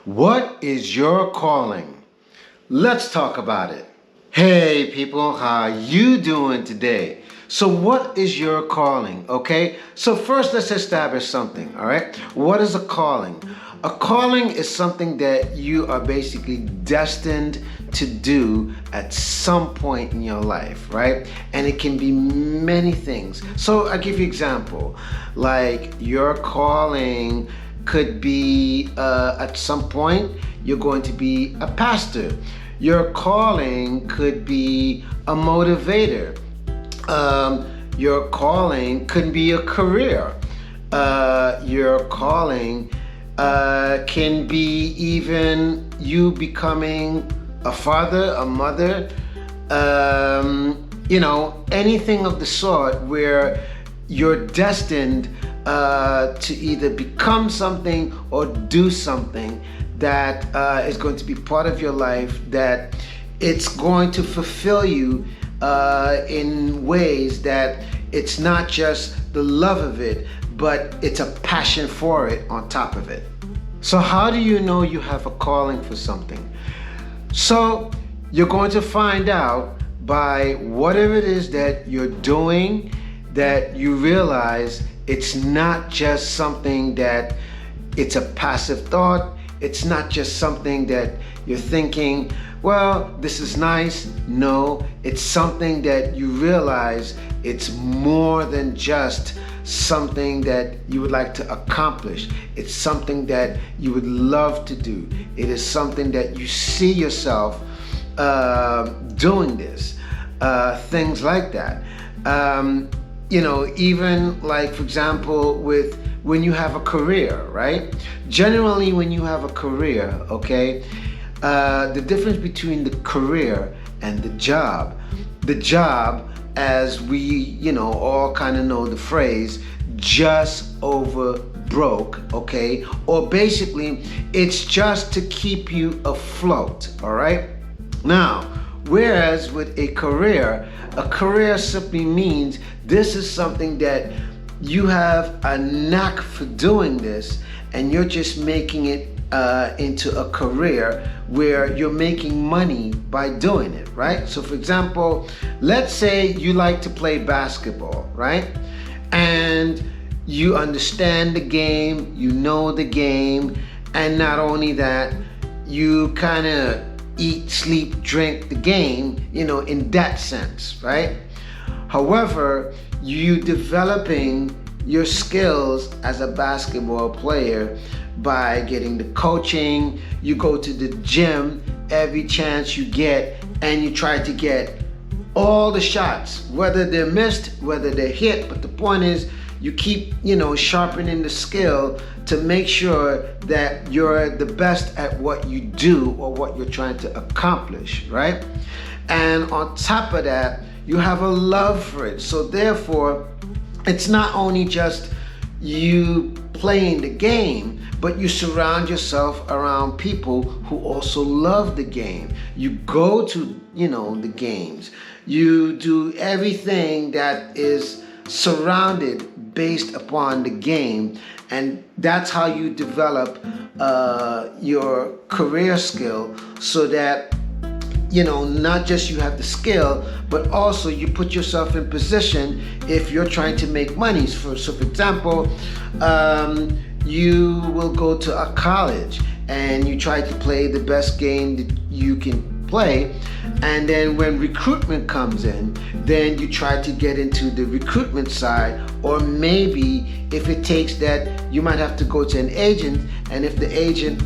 What is your calling? Let's talk about it. Hey people, how you doing today? So what is your calling, okay? So first let's establish something, all right? What is a calling? A calling is something that you are basically destined to do at some point in your life, right? And it can be many things. So I'll give you an example. Like your calling could be at some point you're going to be a pastor. Your calling could be a motivator. Your calling could be a career. Your calling can be even you becoming a father, a mother, anything of the sort where you're destined to either become something or do something that is going to be part of your life, that it's going to fulfill you in ways that it's not just the love of it, but it's a passion for it on top of it. So how do you know you have a calling for something? So you're going to find out by whatever it is that you're doing, that you realize it's not just something that it's a passive thought. It's not just something that you're thinking, well, this is nice. No, it's something that you realize it's more than just something that you would like to accomplish. It's something that you would love to do. It is something that you see yourself doing this, things like that. Even like, for example, with when you have a career, right? Generally, when you have a career, okay, the difference between the career and the job, as we, all kind of know the phrase, just over broke, okay? Or basically, it's just to keep you afloat, all right? Now, whereas with a career simply means this is something that you have a knack for doing this, and you're just making it into a career where you're making money by doing it, right? So for example, let's say you like to play basketball, right? And you understand the game, you know the game, and not only that, you kind of eat, sleep, drink the game, in that sense, right? However, you developing your skills as a basketball player by getting the coaching. You go to the gym every chance you get, and you try to get all the shots, whether they're missed, whether they're hit. But the point is, you keep, sharpening the skill to make sure that you're the best at what you do or what you're trying to accomplish, right? And on top of that, you have a love for it. So therefore, it's not only just you playing the game, but you surround yourself around people who also love the game. You go to, the games. You do everything that is surrounded based upon the game. And that's how you develop your career skill, so that not just you have the skill, but also you put yourself in position if you're trying to make money. So for example, you will go to a college and you try to play the best game that you can play, and then when recruitment comes in, then you try to get into the recruitment side. Or maybe if it takes that, you might have to go to an agent, and if the agent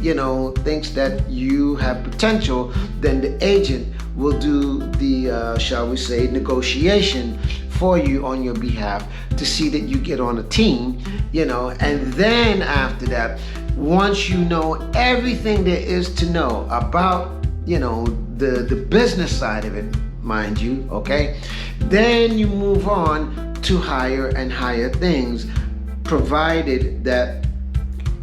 thinks that you have potential, then the agent will do the shall we say negotiation for you on your behalf to see that you get on a team, and then after that, once you know everything there is to know about the business side of it, mind you, okay, then you move on to higher and higher things, provided that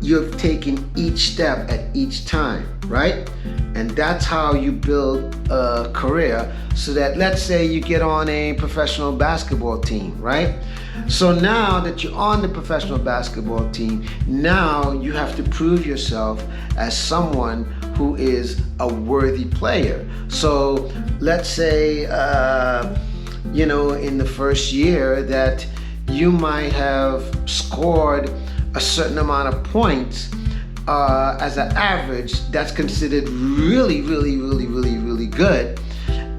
you've taken each step at each time, right? And that's how you build a career, so that, let's say you get on a professional basketball team, right? So now that you're on the professional basketball team, now you have to prove yourself as someone who is a worthy player. So let's say, in the first year that you might have scored a certain amount of points as an average that's considered really, really, really, really, really good.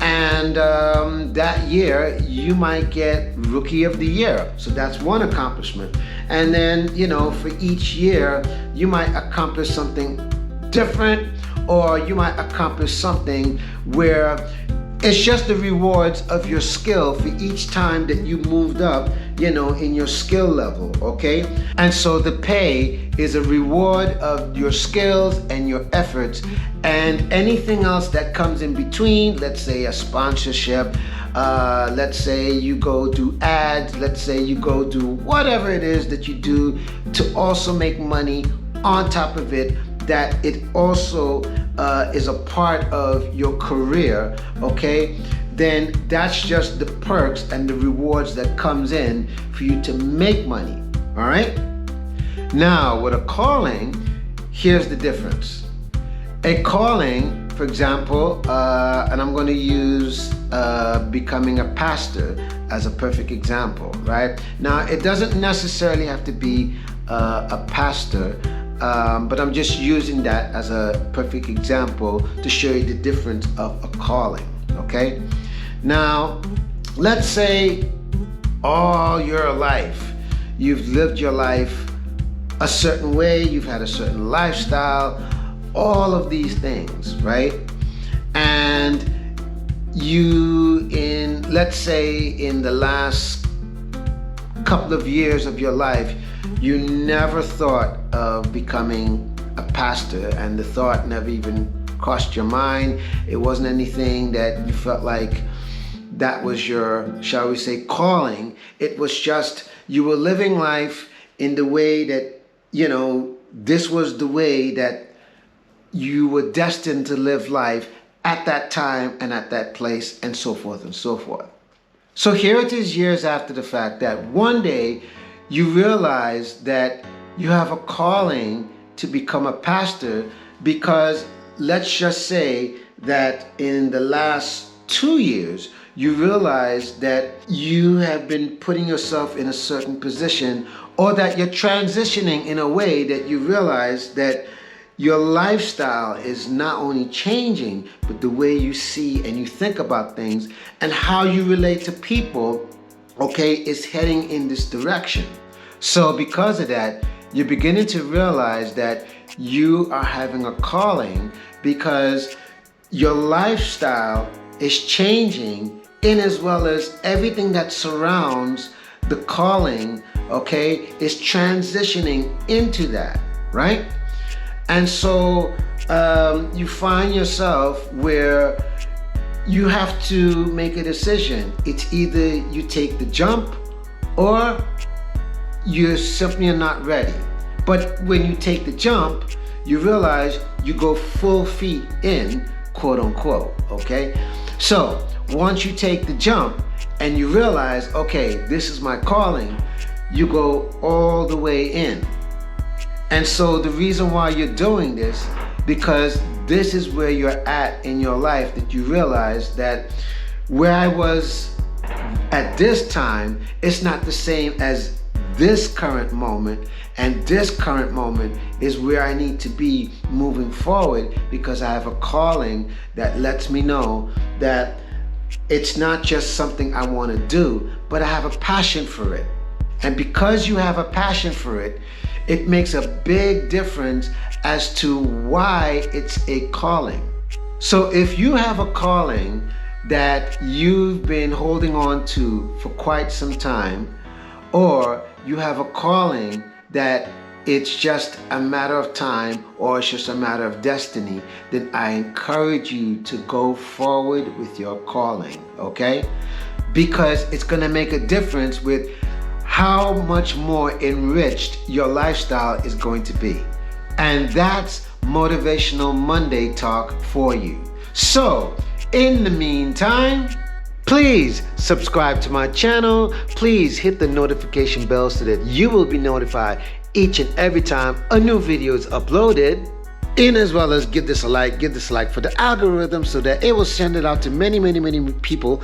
And that year you might get Rookie of the Year. So that's one accomplishment. And then, for each year you might accomplish something different, or you might accomplish something where it's just the rewards of your skill for each time that you moved up, in your skill level, okay? And so the pay is a reward of your skills and your efforts, and anything else that comes in between, let's say a sponsorship, let's say you go do ads, let's say you go do whatever it is that you do to also make money on top of it, that it also is a part of your career, okay? Then that's just the perks and the rewards that comes in for you to make money, all right? Now, with a calling, here's the difference. A calling, for example, and I'm going to use becoming a pastor as a perfect example, right? Now, it doesn't necessarily have to be a pastor, but I'm just using that as a perfect example to show you the difference of a calling, okay? Now, let's say all your life, you've lived your life a certain way, you've had a certain lifestyle, all of these things, right? And let's say in the last couple of years of your life, you never thought of becoming a pastor, and the thought never even crossed your mind. It wasn't anything that you felt like that was your, shall we say, calling. It was just you were living life in the way that, this was the way that you were destined to live life at that time and at that place, and so forth and so forth. So here it is, years after the fact, that one day you realize that you have a calling to become a pastor, because let's just say that in the last 2 years, you realize that you have been putting yourself in a certain position, or that you're transitioning in a way that you realize that your lifestyle is not only changing, but the way you see and you think about things and how you relate to people, okay, is heading in this direction. So because of that, you're beginning to realize that you are having a calling, because your lifestyle is changing, in as well as everything that surrounds the calling, okay, is transitioning into that, right? And so you find yourself where you have to make a decision. It's either you take the jump, or you simply are not ready. But when you take the jump, you realize you go full feet in, quote unquote, okay? So once you take the jump and you realize, okay, this is my calling, you go all the way in. And so the reason why you're doing this, because this is where you're at in your life, that you realize that where I was at this time, it's not the same as this current moment, and this current moment is where I need to be moving forward, because I have a calling that lets me know that it's not just something I want to do, but I have a passion for it. And because you have a passion for it, it makes a big difference as to why it's a calling. So if you have a calling that you've been holding on to for quite some time, or you have a calling that it's just a matter of time, or it's just a matter of destiny, then I encourage you to go forward with your calling, okay? Because it's gonna make a difference with how much more enriched your lifestyle is going to be. And that's Motivational Monday talk for you. So, in the meantime, please subscribe to my channel. Please hit the notification bell so that you will be notified each and every time a new video is uploaded. And as well as give this a like for the algorithm so that it will send it out to many people.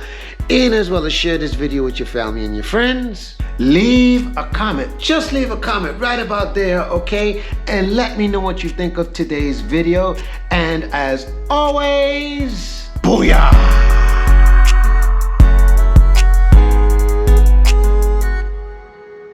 And as well as share this video with your family and your friends. Leave a comment, just leave a comment right about there, okay? And let me know what you think of today's video. And as always, booyah!